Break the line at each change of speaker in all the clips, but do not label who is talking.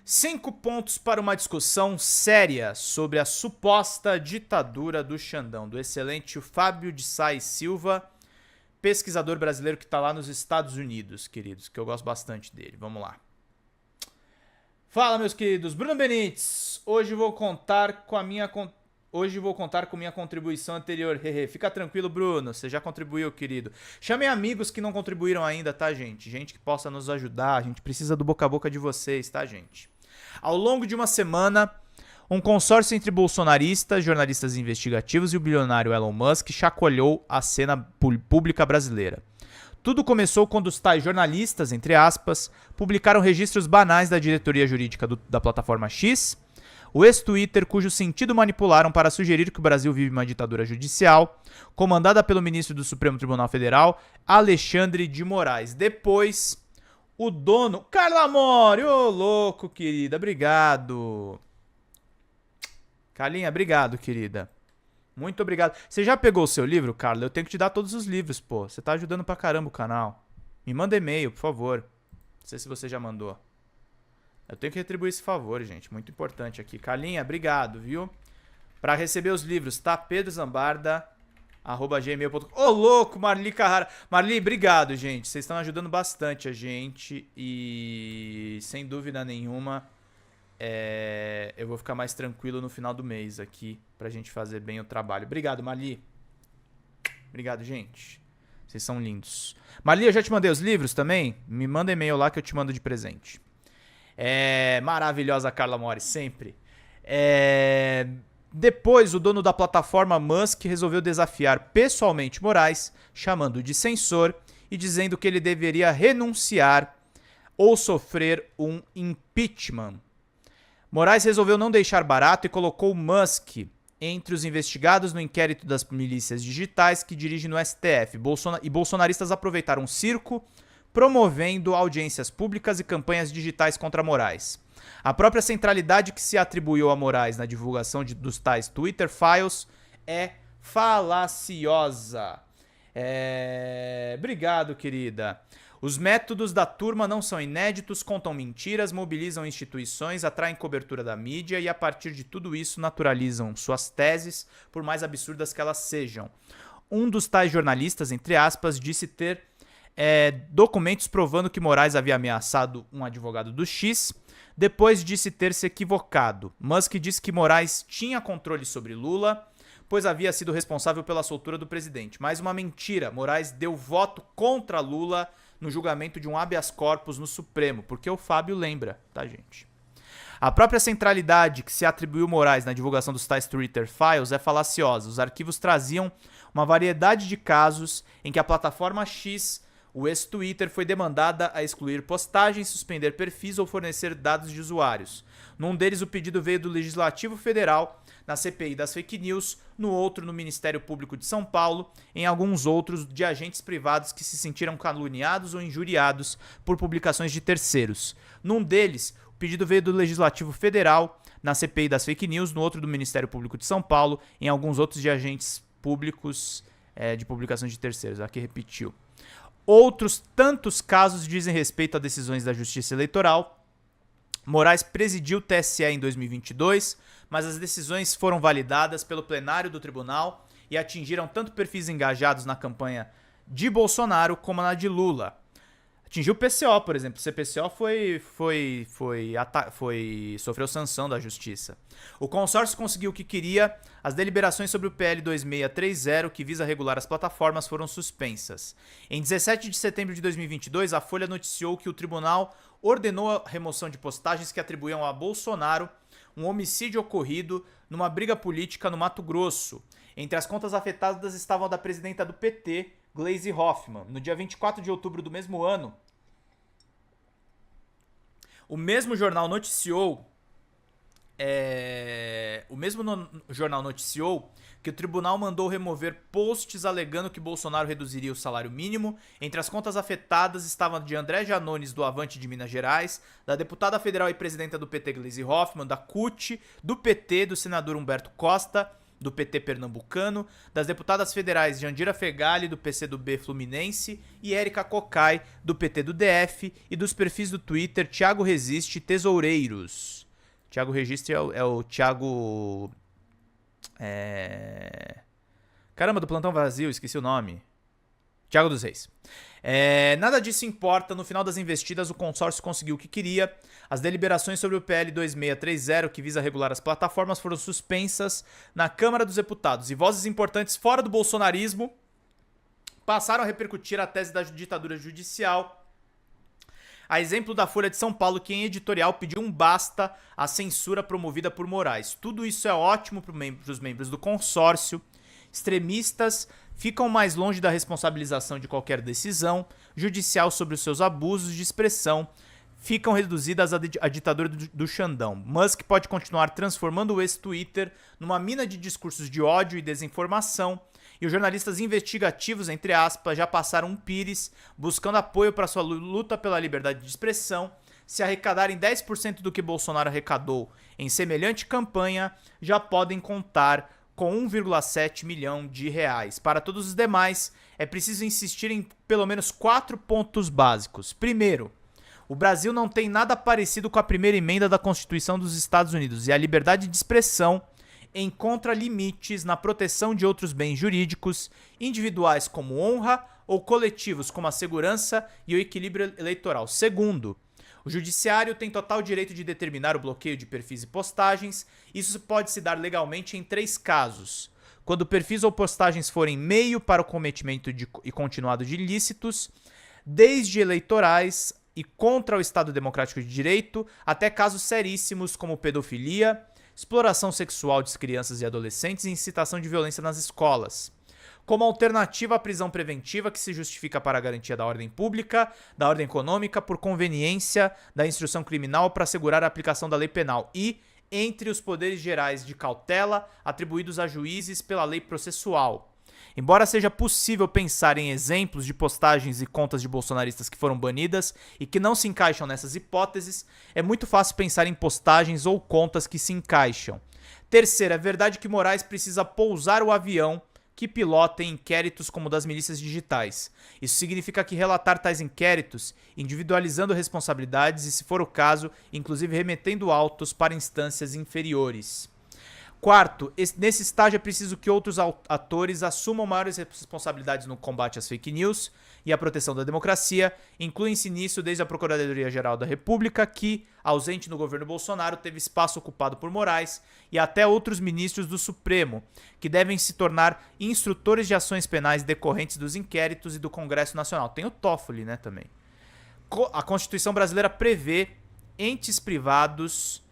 5 pontos para uma discussão séria sobre a suposta ditadura do Xandão, do excelente Fábio de Sá e Silva, pesquisador brasileiro que está lá nos Estados Unidos, queridos, que eu gosto bastante dele. Vamos lá. Fala, meus queridos. Bruno Benites. Hoje vou contar com minha contribuição anterior. Fica tranquilo, Bruno. Você já contribuiu, querido. Chamem amigos que não contribuíram ainda, tá, gente? Gente que possa nos ajudar. A gente precisa do boca a boca de vocês, tá, gente? Ao longo de uma semana, um consórcio entre bolsonaristas, jornalistas investigativos e o bilionário Elon Musk chacoalhou a cena pública brasileira. Tudo começou quando os tais jornalistas, entre aspas, publicaram registros banais da diretoria jurídica da plataforma X, o ex-Twitter, cujo sentido manipularam para sugerir que o Brasil vive uma ditadura judicial, comandada pelo ministro do Supremo Tribunal Federal, Alexandre de Moraes. Depois, o dono... Carla Mori, ô louco, querida, obrigado. Carlinha, obrigado, querida. Muito obrigado. Você já pegou o seu livro, Carla? Eu tenho que te dar todos os livros, pô. Você tá ajudando pra caramba o canal. Me manda e-mail, por favor. Não sei se você já mandou. Eu tenho que retribuir esse favor, gente. Muito importante aqui. Carlinha, obrigado, viu? Pra receber os livros, tá? pedrozambarda@gmail.com. Ô, louco, Marli Carrara. Marli, obrigado, gente. Vocês estão ajudando bastante a gente. E, sem dúvida nenhuma, eu vou ficar mais tranquilo no final do mês aqui pra gente fazer bem o trabalho. Obrigado, Marli. Obrigado, gente. Vocês são lindos. Marli, eu já te mandei os livros também? Me manda e-mail lá que eu te mando de presente. Maravilhosa Carla Mori, sempre. Depois, o dono da plataforma Musk resolveu desafiar pessoalmente Moraes, chamando de censor e dizendo que ele deveria renunciar ou sofrer um impeachment. Moraes resolveu não deixar barato e colocou Musk entre os investigados no inquérito das milícias digitais que dirige no STF. E bolsonaristas aproveitaram o circo, promovendo audiências públicas e campanhas digitais contra Moraes. A própria centralidade que se atribuiu a Moraes na divulgação dos tais Twitter Files é falaciosa. Obrigado, querida. Os métodos da turma não são inéditos, contam mentiras, mobilizam instituições, atraem cobertura da mídia e, a partir de tudo isso, naturalizam suas teses, por mais absurdas que elas sejam. Um dos tais jornalistas, entre aspas, disse ter documentos provando que Moraes havia ameaçado um advogado do X, depois disse ter se equivocado. Musk disse que Moraes tinha controle sobre Lula, pois havia sido responsável pela soltura do presidente. Mais uma mentira. Moraes deu voto contra Lula no julgamento de um habeas corpus no Supremo, porque o Fábio lembra, tá, gente? A própria centralidade que se atribuiu Moraes na divulgação dos tais Twitter Files é falaciosa. Os arquivos traziam uma variedade de casos em que a plataforma X, o ex-Twitter, foi demandada a excluir postagens, suspender perfis ou fornecer dados de usuários. Num deles, o pedido veio do Legislativo Federal, na CPI das fake news, no outro no Ministério Público de São Paulo, em alguns outros de agentes privados que se sentiram caluniados ou injuriados por publicações de terceiros. Num deles, o pedido veio do Legislativo Federal, na CPI das fake news, no outro do Ministério Público de São Paulo, em alguns outros de agentes públicos de publicações de terceiros. Aqui repetiu. Outros tantos casos dizem respeito a decisões da Justiça Eleitoral. Moraes presidiu o TSE em 2022, mas as decisões foram validadas pelo plenário do tribunal e atingiram tanto perfis engajados na campanha de Bolsonaro como na de Lula. Atingiu o PCO, por exemplo. O CPCO sofreu sanção da justiça. O consórcio conseguiu o que queria. As deliberações sobre o PL 2630, que visa regular as plataformas, foram suspensas. Em 17 de setembro de 2022, a Folha noticiou que o tribunal ordenou a remoção de postagens que atribuíam a Bolsonaro um homicídio ocorrido numa briga política no Mato Grosso. Entre as contas afetadas estavam a da presidenta do PT, Gleisi Hoffmann. No dia 24 de outubro do mesmo ano, o mesmo jornal noticiou que o tribunal mandou remover posts alegando que Bolsonaro reduziria o salário mínimo. Entre as contas afetadas estavam de André Janones, do Avante de Minas Gerais, da deputada federal e presidenta do PT Gleisi Hoffmann, da CUT, do PT, do senador Humberto Costa do PT pernambucano, das deputadas federais Jandira Fegali, do PCdoB Fluminense, e Érica Cocai, do PT do DF, e dos perfis do Twitter Thiago Resiste Tesoureiros. Thiago Resiste é o Thiago... Caramba, do Plantão Vazio, esqueci o nome. Thiago dos Reis. Nada disso importa, no final das investidas o consórcio conseguiu o que queria. As deliberações sobre o PL 2630, que visa regular as plataformas, foram suspensas na Câmara dos Deputados e vozes importantes fora do bolsonarismo passaram a repercutir a tese da ditadura judicial. A exemplo da Folha de São Paulo, que em editorial pediu um basta à censura promovida por Moraes. Tudo isso é ótimo para os membros do consórcio. Extremistas ficam mais longe da responsabilização de qualquer decisão judicial sobre os seus abusos de expressão, ficam reduzidas à ditadura do Xandão. Musk pode continuar transformando o ex-Twitter numa mina de discursos de ódio e desinformação, e os jornalistas investigativos, entre aspas, já passaram um pires, buscando apoio para sua luta pela liberdade de expressão. Se arrecadarem 10% do que Bolsonaro arrecadou em semelhante campanha, já podem contar com 1,7 milhão de reais. Para todos os demais, é preciso insistir em pelo menos 4 pontos básicos. Primeiro, o Brasil não tem nada parecido com a primeira emenda da Constituição dos Estados Unidos, e a liberdade de expressão encontra limites na proteção de outros bens jurídicos, individuais como honra ou coletivos como a segurança e o equilíbrio eleitoral. Segundo, o judiciário tem total direito de determinar o bloqueio de perfis e postagens. Isso pode se dar legalmente em 3 casos. Quando perfis ou postagens forem meio para o cometimento e continuado de ilícitos, desde eleitorais e contra o Estado Democrático de Direito, até casos seríssimos como pedofilia, exploração sexual de crianças e adolescentes e incitação de violência nas escolas. Como alternativa à prisão preventiva, que se justifica para a garantia da ordem pública, da ordem econômica, por conveniência da instrução criminal para assegurar a aplicação da lei penal e entre os poderes gerais de cautela atribuídos a juízes pela lei processual. Embora seja possível pensar em exemplos de postagens e contas de bolsonaristas que foram banidas e que não se encaixam nessas hipóteses, é muito fácil pensar em postagens ou contas que se encaixam. Terceiro, é verdade que Moraes precisa pousar o avião que pilotem inquéritos como o das milícias digitais. Isso significa que relatar tais inquéritos, individualizando responsabilidades e, se for o caso, inclusive remetendo autos para instâncias inferiores. Quarto, nesse estágio é preciso que outros atores assumam maiores responsabilidades no combate às fake news e à proteção da democracia. Incluem-se nisso desde a Procuradoria-Geral da República, que, ausente no governo Bolsonaro, teve espaço ocupado por Moraes, e até outros ministros do Supremo, que devem se tornar instrutores de ações penais decorrentes dos inquéritos e do Congresso Nacional. Tem o Toffoli, né, também. A Constituição brasileira prevê entes privados...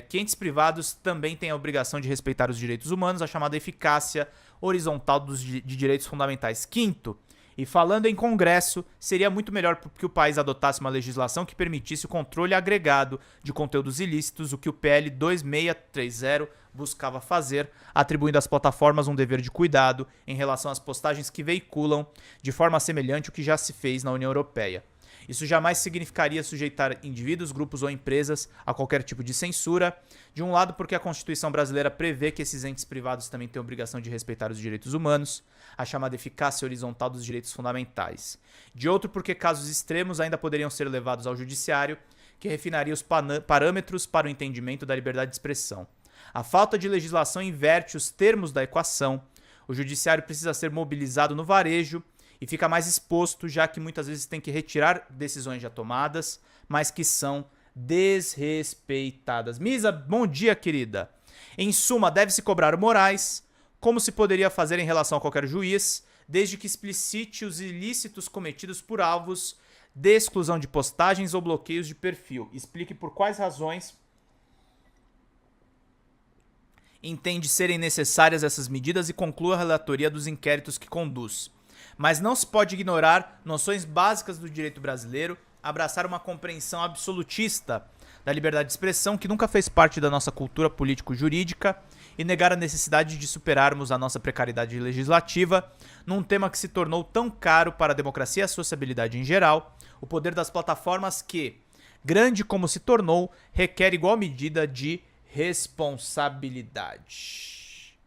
que entes privados também têm a obrigação de respeitar os direitos humanos, a chamada eficácia horizontal de direitos fundamentais. Quinto, e falando em Congresso, seria muito melhor que o país adotasse uma legislação que permitisse o controle agregado de conteúdos ilícitos, o que o PL 2630 buscava fazer, atribuindo às plataformas um dever de cuidado em relação às postagens que veiculam de forma semelhante ao que já se fez na União Europeia. Isso jamais significaria sujeitar indivíduos, grupos ou empresas a qualquer tipo de censura. De um lado, porque a Constituição brasileira prevê que esses entes privados também têm a obrigação de respeitar os direitos humanos, a chamada eficácia horizontal dos direitos fundamentais. De outro, porque casos extremos ainda poderiam ser levados ao judiciário, que refinaria os parâmetros para o entendimento da liberdade de expressão. A falta de legislação inverte os termos da equação. O judiciário precisa ser mobilizado no varejo e fica mais exposto, já que muitas vezes tem que retirar decisões já tomadas, mas que são desrespeitadas. Misa, bom dia, querida. Em suma, deve-se cobrar o Moraes, como se poderia fazer em relação a qualquer juiz, desde que explicite os ilícitos cometidos por alvos de exclusão de postagens ou bloqueios de perfil. Explique por quais razões entende serem necessárias essas medidas e conclua a relatoria dos inquéritos que conduz. Mas não se pode ignorar noções básicas do direito brasileiro, abraçar uma compreensão absolutista da liberdade de expressão que nunca fez parte da nossa cultura político-jurídica e negar a necessidade de superarmos a nossa precariedade legislativa num tema que se tornou tão caro para a democracia e a sociabilidade em geral, o poder das plataformas que, grande como se tornou, requer igual medida de responsabilidade.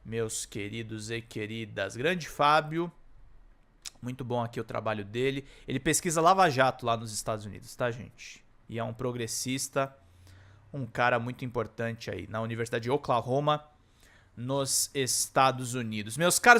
meus queridos e queridas. Grande Fábio. Muito bom aqui o trabalho dele. Ele pesquisa Lava Jato lá nos Estados Unidos, tá, gente? E é um progressista, um cara muito importante aí na Universidade de Oklahoma, nos Estados Unidos. Meus caros